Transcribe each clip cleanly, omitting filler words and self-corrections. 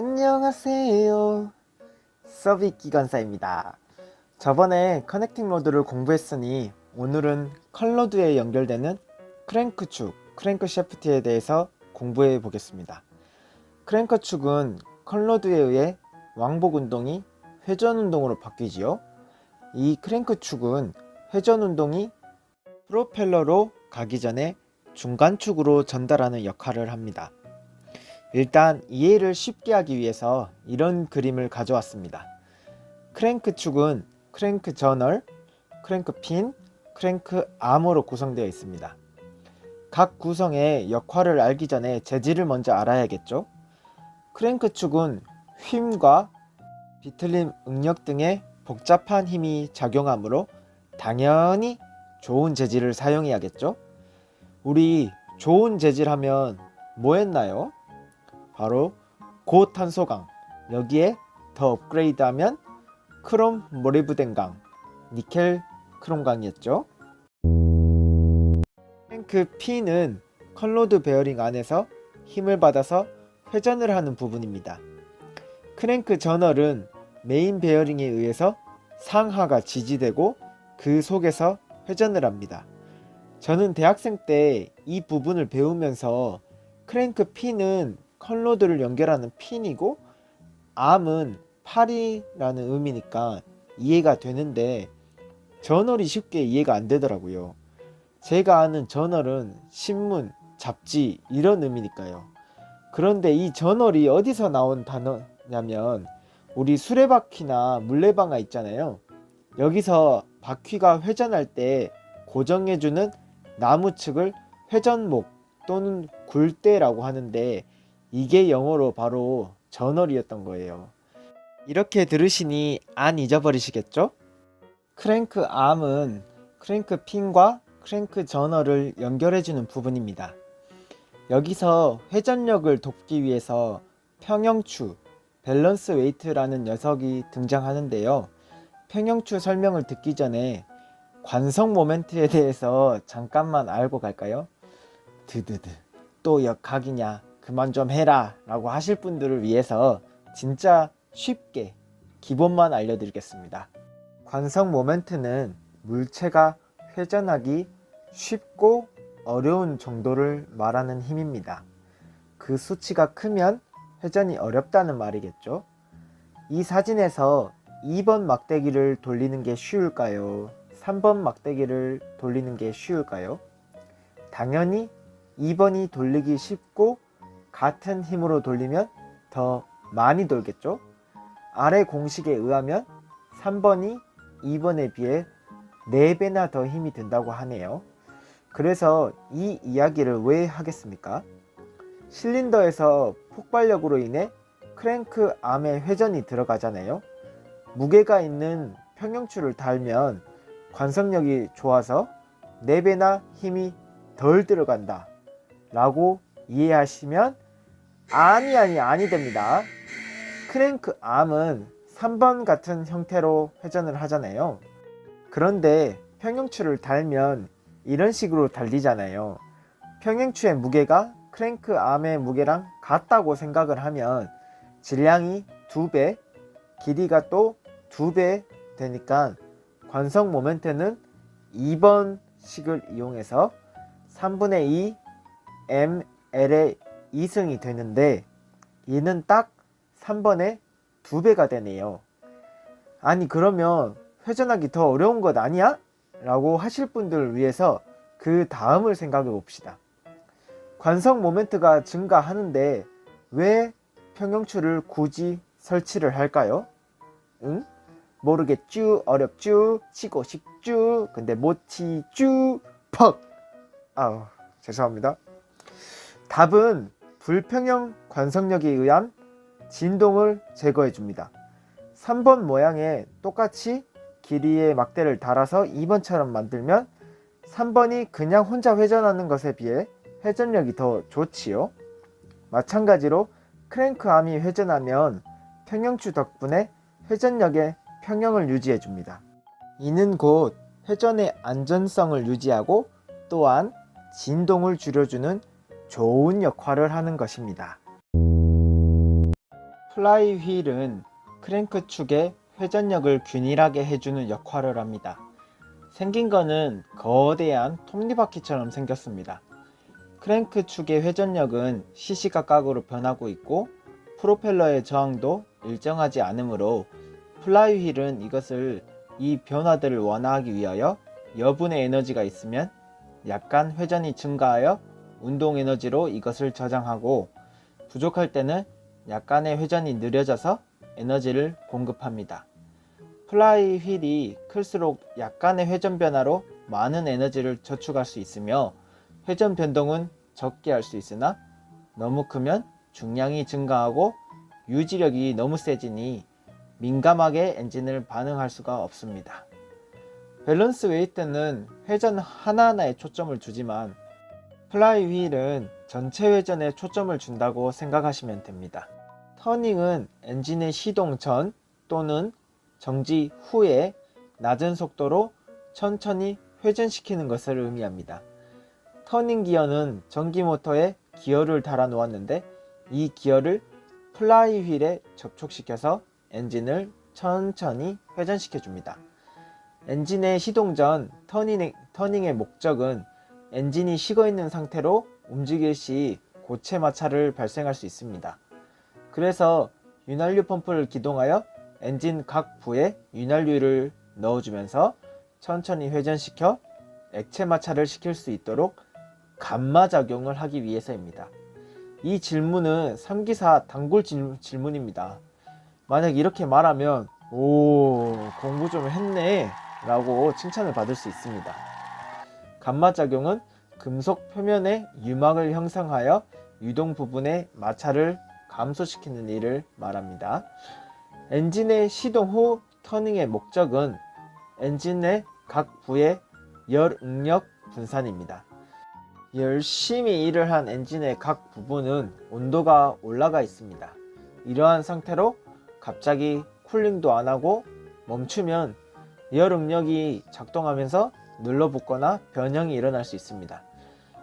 안녕하세요. 서비기관사입니다. 저번에 커넥팅 로드를 공부했으니 오늘은 컬로드에 연결되는 크랭크축, 크랭크샤프트에 대해서 공부해 보겠습니다. 크랭크축은 컬로드에 의해 왕복 운동이 회전 운동으로 바뀌지요. 이 크랭크축은 회전 운동이 프로펠러로 가기 전에 중간축으로 전달하는 역할을 합니다. 일단 이해를 쉽게 하기 위해서 이런 그림을 가져왔습니다. 크랭크축은 크랭크 저널, 크랭크 핀, 크랭크 암으로 구성되어 있습니다. 각 구성의 역할을 알기 전에 재질을 먼저 알아야겠죠. 크랭크축은 휨과 비틀림 응력 등의 복잡한 힘이 작용하므로 당연히 좋은 재질을 사용해야겠죠. 우리 좋은 재질 하면 뭐 했나요? 바로 고탄소강, 여기에 더 업그레이드하면 크롬 모리브덴강, 니켈 크롬강이었죠. 크랭크 P는 컬로드 베어링 안에서 힘을 받아서 회전을 하는 부분입니다. 크랭크 저널은 메인 베어링에 의해서 상하가 지지되고 그 속에서 회전을 합니다. 저는 대학생 때 이 부분을 배우면서 크랭크 P는 컬로드를 연결하는 핀이고 암은 팔이라는 의미니까 이해가 되는데 저널이 쉽게 이해가 안 되더라고요. 제가 아는 저널은 신문, 잡지 이런 의미니까요. 그런데 이 저널이 어디서 나온 단어냐면 우리 수레바퀴나 물레방아 있잖아요. 여기서 바퀴가 회전할 때 고정해주는 나무 측을 회전목 또는 굴대라고 하는데 이게 영어로 바로 저널이었던 거예요. 이렇게 들으시니 안 잊어버리시겠죠? 크랭크 암은 크랭크 핀과 크랭크 저널을 연결해주는 부분입니다. 여기서 회전력을 돕기 위해서 평형추, 밸런스 웨이트라는 녀석이 등장하는데요. 평형추 설명을 듣기 전에 관성 모멘트에 대해서 잠깐만 알고 갈까요? 드드드 또 역학이냐 그만 좀 해라 라고 하실 분들을 위해서 진짜 쉽게 기본만 알려드리겠습니다. 관성 모멘트는 물체가 회전하기 쉽고 어려운 정도를 말하는 힘입니다. 그 수치가 크면 회전이 어렵다는 말이겠죠. 이 사진에서 2번 막대기를 돌리는 게 쉬울까요? 3번 막대기를 돌리는 게 쉬울까요? 당연히 2번이 돌리기 쉽고 같은 힘으로 돌리면 더 많이 돌겠죠? 아래 공식에 의하면 3번이 2번에 비해 4배나 더 힘이 든다고 하네요. 그래서 이 이야기를 왜 하겠습니까? 실린더에서 폭발력으로 인해 크랭크 암에 회전이 들어가잖아요. 무게가 있는 평형추를 달면 관성력이 좋아서 4배나 힘이 덜 들어간다 라고 이해하시면 아니 됩니다. 크랭크 암은 3번 같은 형태로 회전을 하잖아요. 그런데 평형추를 달면 이런 식으로 달리잖아요. 평형추의 무게가 크랭크 암의 무게랑 같다고 생각을 하면 질량이 2배, 길이가 또 2배 되니까 관성 모멘트는 2번 식을 이용해서 3분의 2 ml의 2승이 되는데 얘는 딱 3번의 2배가 되네요. 아니 그러면 회전하기 더 어려운 것 아니야? 라고 하실 분들을 위해서 그 다음을 생각해 봅시다. 관성 모멘트가 증가하는데 왜 평형추를 굳이 설치를 할까요? 응? 모르겠쥬, 어렵쥬, 치고 싶쥬, 근데 못 치쥬, 퍽! 아우, 죄송합니다. 답은 불평형 관성력에 의한 진동을 제거해 줍니다. 3번 모양에 똑같이 길이의 막대를 달아서 2번처럼 만들면 3번이 그냥 혼자 회전하는 것에 비해 회전력이 더 좋지요. 마찬가지로 크랭크 암이 회전하면 평형추 덕분에 회전력의 평형을 유지해 줍니다. 이는 곧 회전의 안전성을 유지하고 또한 진동을 줄여주는 좋은 역할을 하는 것입니다. 플라이 휠은 크랭크 축의 회전력을 균일하게 해주는 역할을 합니다. 생긴 거는 거대한 톱니바퀴처럼 생겼습니다. 크랭크 축의 회전력은 시시각각으로 변하고 있고 프로펠러의 저항도 일정하지 않으므로 플라이 휠은 이 변화들을 완화하기 위하여 여분의 에너지가 있으면 약간 회전이 증가하여 운동 에너지로 이것을 저장하고 부족할 때는 약간의 회전이 느려져서 에너지를 공급합니다. 플라이 휠이 클수록 약간의 회전 변화로 많은 에너지를 저축할 수 있으며 회전 변동은 적게 할 수 있으나 너무 크면 중량이 증가하고 유지력이 너무 세지니 민감하게 엔진을 반응할 수가 없습니다. 밸런스 웨이트는 회전 하나하나에 초점을 주지만 플라이 휠은 전체 회전에 초점을 준다고 생각하시면 됩니다. 터닝은 엔진의 시동 전 또는 정지 후에 낮은 속도로 천천히 회전시키는 것을 의미합니다. 터닝 기어는 전기 모터에 기어를 달아 놓았는데 이 기어를 플라이 휠에 접촉시켜서 엔진을 천천히 회전시켜 줍니다. 엔진의 시동 전 터닝의 목적은 엔진이 식어있는 상태로 움직일 시 고체 마찰을 발생할 수 있습니다. 그래서 윤활유 펌프를 기동하여 엔진 각 부에 윤활유를 넣어주면서 천천히 회전시켜 액체 마찰을 시킬 수 있도록 감마작용을 하기 위해서입니다. 이 질문은 3기사 단골 질문입니다. 만약 이렇게 말하면 오, 공부 좀 했네 라고 칭찬을 받을 수 있습니다. 감마작용은 금속 표면에 유막을 형성하여 유동 부분의 마찰을 감소시키는 일을 말합니다. 엔진의 시동 후 터닝의 목적은 엔진의 각 부의 열 응력 분산입니다. 열심히 일을 한 엔진의 각 부분은 온도가 올라가 있습니다. 이러한 상태로 갑자기 쿨링도 안하고 멈추면 열 응력이 작동하면서 눌러붙거나 변형이 일어날 수 있습니다.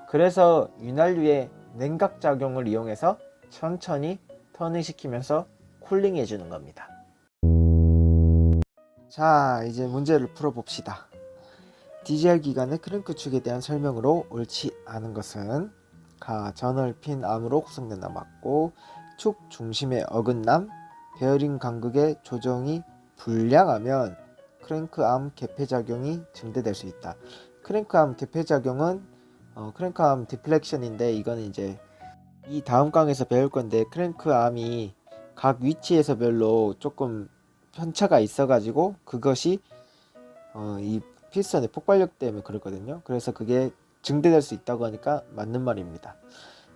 그래서 윤활유의 냉각작용을 이용해서 천천히 터닝시키면서 쿨링해 주는 겁니다. 자, 이제 문제를 풀어봅시다. 디젤 기관의 크랭크 축에 대한 설명으로 옳지 않은 것은 전월핀 암으로 구성된다 맞고, 축 중심의 어긋남, 베어링 간극의 조정이 불량하면 크랭크암 개폐작용이 증대될 수 있다. 크랭크암 개폐작용은 크랭크암 디플렉션인데, 이거는 이제 이 다음 강에서 배울 건데, 크랭크암이 각 위치에서 별로 조금 편차가 있어가지고 그것이 이 피스턴의 폭발력 때문에 그렇거든요. 그래서 그게 증대될 수 있다고 하니까 맞는 말입니다.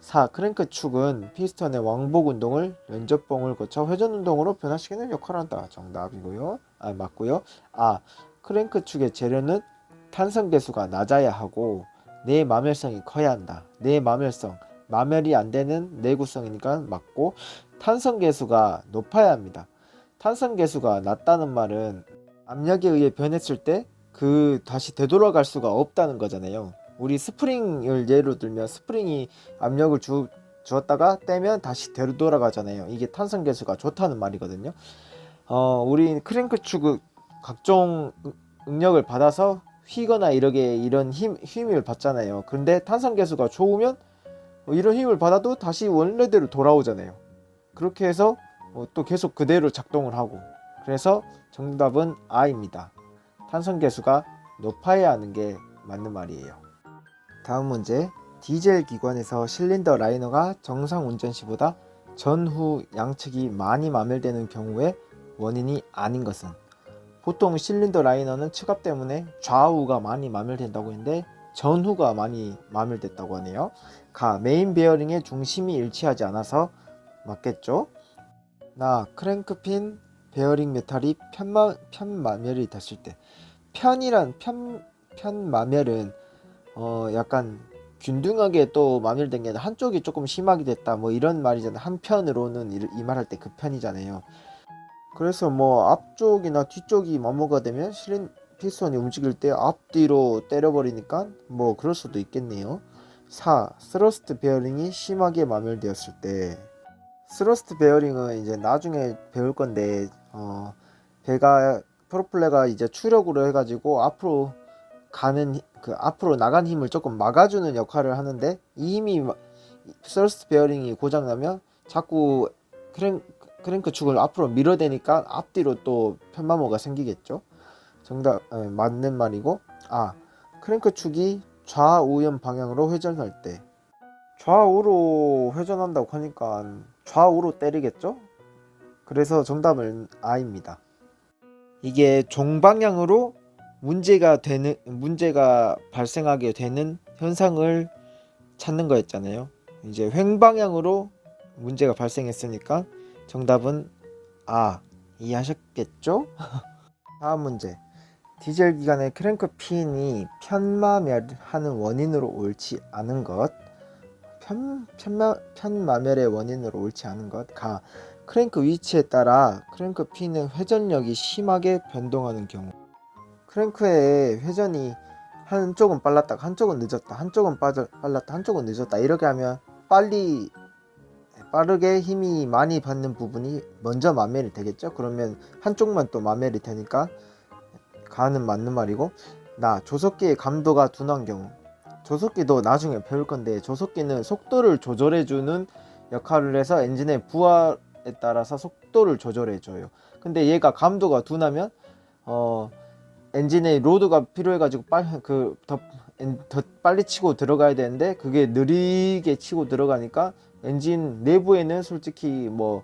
4. 크랭크 축은 피스턴의 왕복 운동을 면접봉을 거쳐 회전 운동으로 변화시키는 역할을 한다. 정답이고요. 맞고요. 크랭크 축의 재료는 탄성 계수가 낮아야 하고 내마멸성이 커야 한다. 내마멸성, 마멸이 안 되는 내구성이니까 맞고, 탄성 계수가 높아야 합니다. 탄성 계수가 낮다는 말은 압력에 의해 변했을 때 다시 되돌아갈 수가 없다는 거잖아요. 우리 스프링을 예로 들면 스프링이 압력을 주었다가 떼면 다시 되돌아가잖아요. 이게 탄성 계수가 좋다는 말이거든요. 우리 크랭크 축 각종 응력을 받아서 휘거나 이런 힘을 받잖아요. 근데 탄성 계수가 좋으면 이런 힘을 받아도 다시 원래대로 돌아오잖아요. 그렇게 해서 또 계속 그대로 작동을 하고, 그래서 정답은 I입니다. 탄성 계수가 높아야 하는 게 맞는 말이에요. 다음 문제. 디젤 기관에서 실린더 라이너가 정상 운전 시보다 전후 양측이 많이 마멸되는 경우에 원인이 아닌 것은? 보통 실린더 라이너는 측압 때문에 좌우가 많이 마멸된다고 했는데 전후가 많이 마멸됐다고 하네요. 메인 베어링의 중심이 일치하지 않아서 맞겠죠? 크랭크핀 베어링 메탈이 편마멸이 됐을 때, 편마멸은 약간 균등하게 또 마멸된 게 아니라 한쪽이 조금 심하게 됐다 이런 말이잖아요. 한편으로는 이 말할 때 그 편이잖아요. 그래서 앞쪽이나 뒤쪽이 마모가 되면 피스톤이 움직일 때 앞뒤로 때려버리니까 그럴 수도 있겠네요. 4. 스러스트 베어링이 심하게 마멸되었을 때, 스러스트 베어링은 이제 나중에 배울 건데 배가 프로펠러가 이제 추력으로 해가지고 앞으로 가는 그 앞으로 나간 힘을 조금 막아주는 역할을 하는데, 이 힘이 스러스트 베어링이 고장나면 자꾸 크랭크 축을 앞으로 밀어대니까 앞뒤로 또 편마모가 생기겠죠. 정답, 맞는 말이고. 크랭크 축이 좌우연 방향으로 회전할 때, 좌우로 회전한다고 하니까 좌우로 때리겠죠. 그래서 정답은 I입니다. 이게 종방향으로 문제가 발생하게 되는 현상을 찾는 거였잖아요. 이제 횡방향으로 문제가 발생했으니까 정답은 이해하셨겠죠? 다음 문제. 디젤 기관의 크랭크 핀이 편마멸하는 원인으로 옳지 않은 것. 편마멸의 원인으로 옳지 않은 것. 크랭크 위치에 따라 크랭크 핀의 회전력이 심하게 변동하는 경우. 크랭크의 회전이 한쪽은 빨랐다가 한쪽은 늦었다, 한쪽은 빨랐다, 한쪽은 늦었다, 이렇게 하면 빠르게 힘이 많이 받는 부분이 먼저 마멸이 되겠죠. 그러면 한쪽만 또 마멸이 되니까 가는 맞는 말이고. 조속기의 감도가 둔한 경우. 조속기도 나중에 배울 건데, 조속기는 속도를 조절해주는 역할을 해서 엔진의 부하에 따라서 속도를 조절해줘요. 근데 얘가 감도가 둔하면 엔진에 로드가 필요해가지고 더 빨리 치고 들어가야 되는데, 그게 느리게 치고 들어가니까 엔진 내부에는 솔직히 뭐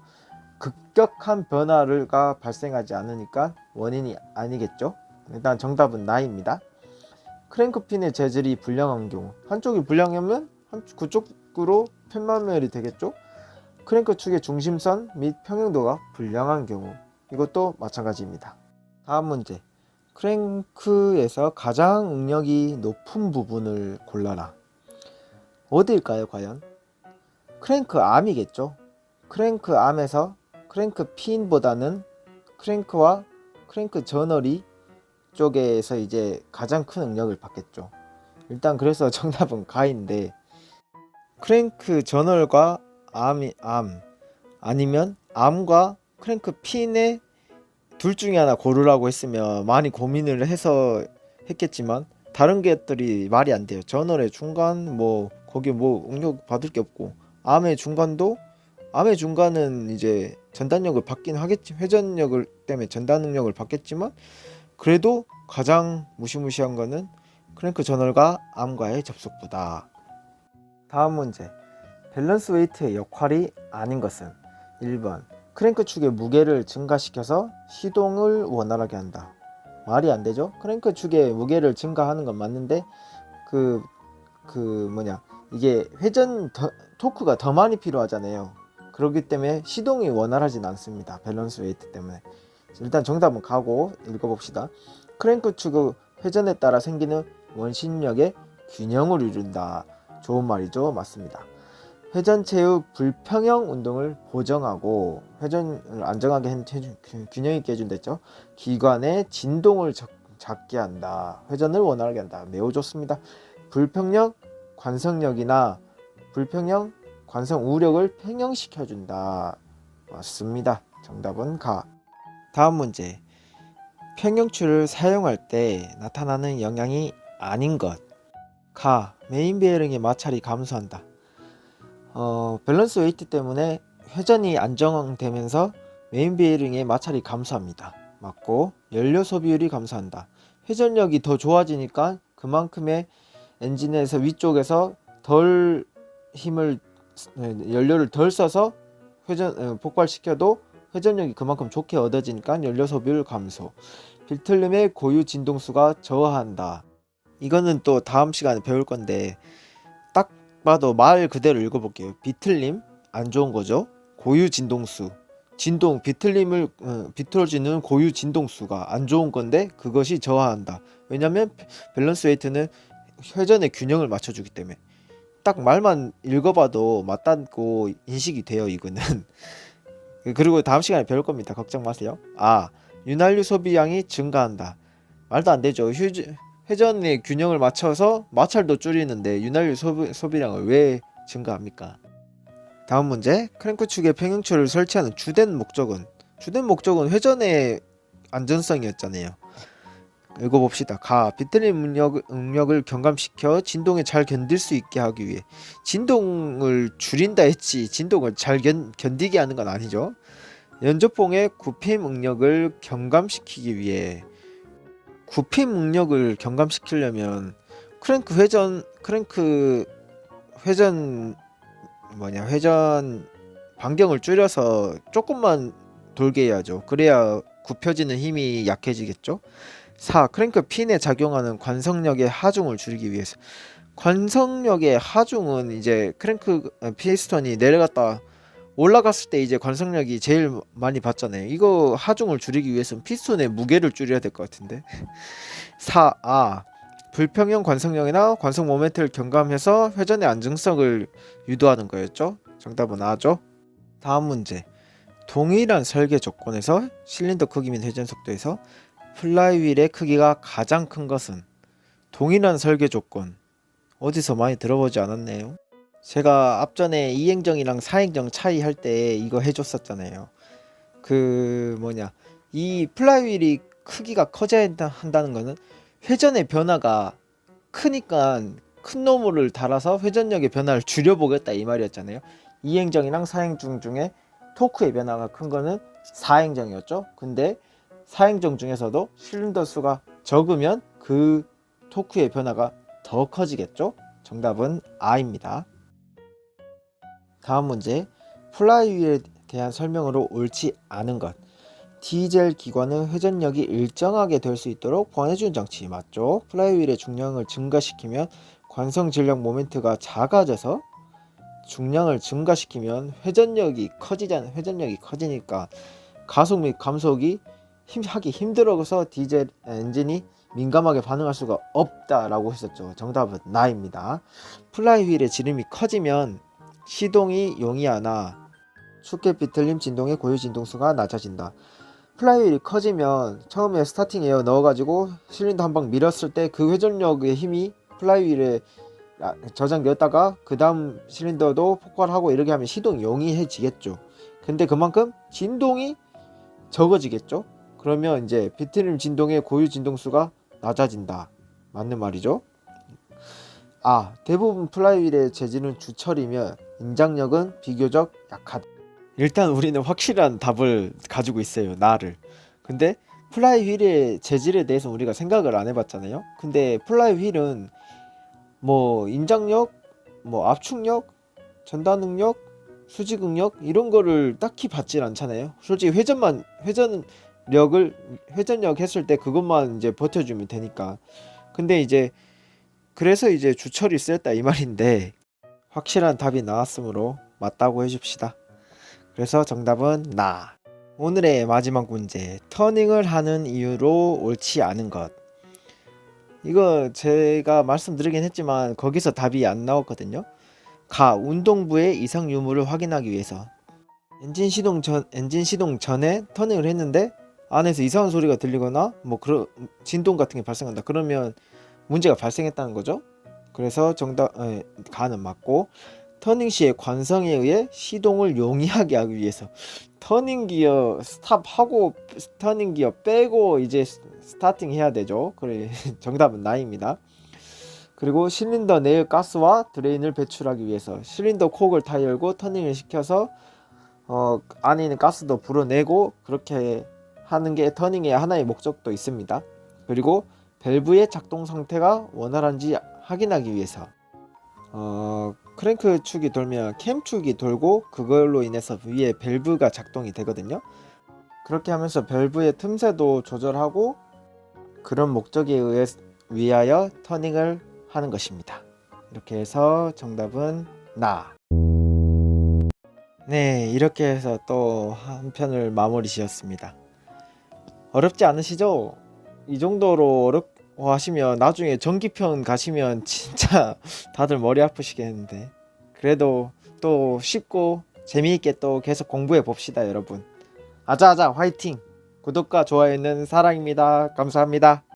급격한 변화가 발생하지 않으니까 원인이 아니겠죠. 일단 정답은 나입니다. 크랭크핀의 재질이 불량한 경우. 한쪽이 불량하면 그쪽으로 편마멸이 되겠죠. 크랭크 축의 중심선 및 평형도가 불량한 경우. 이것도 마찬가지입니다. 다음 문제. 크랭크에서 가장 응력이 높은 부분을 골라라. 어디일까요, 과연? 크랭크 암이겠죠. 크랭크 암에서 크랭크 핀보다는 크랭크와 크랭크 저널이 쪽에서 이제 가장 큰 응력을 받겠죠. 일단 그래서 정답은 가인데, 크랭크 저널과 암 아니면 암과 크랭크 핀의 둘 중에 하나 고르라고 했으면 많이 고민을 해서 했겠지만, 다른 것들이 말이 안 돼요. 저널의 중간 거기 응력 받을 게 없고, 암의 중간은 이제 전단력을 받긴 하겠지. 회전력을 때문에 전단 응력을 받겠지만, 그래도 가장 무시무시한 거는 크랭크 저널과 암과의 접속부다. 다음 문제. 밸런스 웨이트의 역할이 아닌 것은. 1번. 크랭크 축의 무게를 증가시켜서 시동을 원활하게 한다. 말이 안 되죠. 크랭크 축의 무게를 증가하는 건 맞는데 이게 토크가 더 많이 필요하잖아요. 그렇기 때문에 시동이 원활하진 않습니다. 밸런스 웨이트 때문에. 일단 정답은 가고 읽어봅시다. 크랭크 축의 회전에 따라 생기는 원심력의 균형을 이룬다. 좋은 말이죠. 맞습니다. 회전체의 불평형 운동을 보정하고 회전을 안정하게 균형 있게 해준댔죠. 기관의 진동을 작게 한다. 회전을 원활하게 한다. 매우 좋습니다. 불평형 관성력이나 불평형 관성 우력을 평형시켜준다. 맞습니다. 정답은 가. 다음 문제. 평형추를 사용할 때 나타나는 영향이 아닌 것. 메인 베어링의 마찰이 감소한다. 밸런스 웨이트 때문에 회전이 안정되면서 메인 베어링의 마찰이 감소합니다. 맞고, 연료 소비율이 감소한다. 회전력이 더 좋아지니까 그만큼의 엔진에서 위쪽에서 연료를 덜 써서 폭발시켜도 회전력이 그만큼 좋게 얻어지니까 연료 소비율 감소. 비틀림의 고유 진동수가 저하한다. 이거는 또 다음 시간에 배울 건데, 딱 봐도 말 그대로 읽어볼게요. 비틀림 안 좋은 거죠. 고유 진동수, 비틀림을 비틀어지는 고유 진동수가 안 좋은 건데 그것이 저하한다. 왜냐면 밸런스 웨이트는 회전의 균형을 맞춰주기 때문에. 딱 말만 읽어봐도 맞다고 인식이 돼요, 이거는. 그리고 다음 시간에 배울 겁니다. 걱정 마세요. 윤활유 소비량이 증가한다. 말도 안 되죠. 회전의 균형을 맞춰서 마찰도 줄이는데 윤활유 소비량을 왜 증가합니까? 다음 문제. 크랭크 축에 평형초를 설치하는 주된 목적은 회전의 안전성이었잖아요. 읽어봅시다. 가. 비틀림 응력을 경감시켜 진동에 잘 견딜 수 있게 하기 위해. 진동을 줄인다 했지 진동을 잘 견디게 하는 건 아니죠. 연조봉의 굽힘 응력을 경감시키기 위해. 굽힘 응력을 경감시키려면 크랭크 회전 반경을 줄여서 조금만 돌게 해야죠. 그래야 굽혀지는 힘이 약해지겠죠. 4. 크랭크 핀에 작용하는 관성력의 하중을 줄이기 위해서. 관성력의 하중은 이제 크랭크 피스톤이 내려갔다 올라갔을 때 이제 관성력이 제일 많이 받잖아요. 이거 하중을 줄이기 위해서는 피스톤의 무게를 줄여야 될 것 같은데. 4. 불평형 관성력이나 관성 모멘트를 경감해서 회전의 안정성을 유도하는 거였죠. 정답은 A죠. 다음 문제. 동일한 설계 조건에서 실린더 크기 및 회전 속도에서 플라이휠의 크기가 가장 큰 것은. 동일한 설계 조건 어디서 많이 들어보지 않았네요. 제가 앞전에 이행정이랑 사행정 차이 할 때 이거 해줬었잖아요. 이 플라이휠이 크기가 커져야 한다는 거는 회전의 변화가 크니까 큰 놈을 달아서 회전력의 변화를 줄여보겠다 이 말이었잖아요. 이행정이랑 사행정 중에 토크의 변화가 큰 거는 사행정이었죠. 근데 사행정 중에서도 실린더 수가 적으면 그 토크의 변화가 더 커지겠죠. 정답은 A입니다. 다음 문제. 플라이휠에 대한 설명으로 옳지 않은 것. 디젤 기관은 회전력이 일정하게 될 수 있도록 보완해주는 장치 맞죠? 플라이휠의 중량을 증가시키면 관성 질량 모멘트가 작아져서 중량을 증가시키면 회전력이 커지니까 가속 및 감속이 하기 힘들어서 디젤 엔진이 민감하게 반응할 수가 없다라고 했었죠. 정답은 나입니다. 플라이휠의 지름이 커지면 시동이 용이하나 쉽게 비틀림 진동의 고유 진동수가 낮아진다. 플라이휠이 커지면 처음에 스타팅 에어 넣어가지고 실린더 한 방 밀었을 때 그 회전력의 힘이 플라이휠에 저장되었다가 그 다음 실린더도 폭발하고 이렇게 하면 시동이 용이해지겠죠. 근데 그만큼 진동이 적어지겠죠. 그러면 이제 비틀림 진동의 고유 진동수가 낮아진다. 맞는 말이죠. 대부분 플라이휠의 재질은 주철이며 인장력은 비교적 약하다. 일단 우리는 확실한 답을 가지고 있어요. 나를. 근데 플라이휠의 재질에 대해서 우리가 생각을 안 해봤잖아요. 근데 플라이휠은 인장력, 압축력, 전단응력, 수직응력 이런 거를 딱히 받질 않잖아요. 솔직히 회전력 했을 때 그것만 이제 버텨주면 되니까. 근데 이제 그래서 이제 주철이 쓰였다 이 말인데 확실한 답이 나왔으므로 맞다고 해줍시다. 그래서 정답은 나. 오늘의 마지막 문제. 터닝을 하는 이유로 옳지 않은 것. 이거 제가 말씀드리긴 했지만 거기서 답이 안 나왔거든요. 운동부의 이상 유무를 확인하기 위해서. 엔진 시동 전에 터닝을 했는데 안에서 이상한 소리가 들리거나 그런 진동 같은 게 발생한다. 그러면 문제가 발생했다는 거죠. 그래서 가는 맞고, 터닝 시의 관성에 의해 시동을 용이하게 하기 위해서 터닝 기어 스탑하고 터닝 기어 빼고 이제 스타팅 해야 되죠. 그래 정답은 나입니다. 그리고 실린더 내의 가스와 드레인을 배출하기 위해서 실린더 콕을 다 열고 터닝을 시켜서 안에 있는 가스도 불어내고 그렇게 하는 게 터닝의 하나의 목적도 있습니다. 그리고 밸브의 작동 상태가 원활한지 확인하기 위해서 크랭크 축이 돌면 캠 축이 돌고 그걸로 인해서 위에 밸브가 작동이 되거든요. 그렇게 하면서 밸브의 틈새도 조절하고 그런 목적에 위하여 터닝을 하는 것입니다. 이렇게 해서 정답은 나. 네, 이렇게 해서 또 한 편을 마무리 지었습니다. 어렵지 않으시죠? 이 정도로 어렵워하시면 나중에 전기편 가시면 진짜 다들 머리 아프시겠는데, 그래도 또 쉽고 재미있게 또 계속 공부해 봅시다 여러분. 아자아자 화이팅! 구독과 좋아요는 사랑입니다. 감사합니다.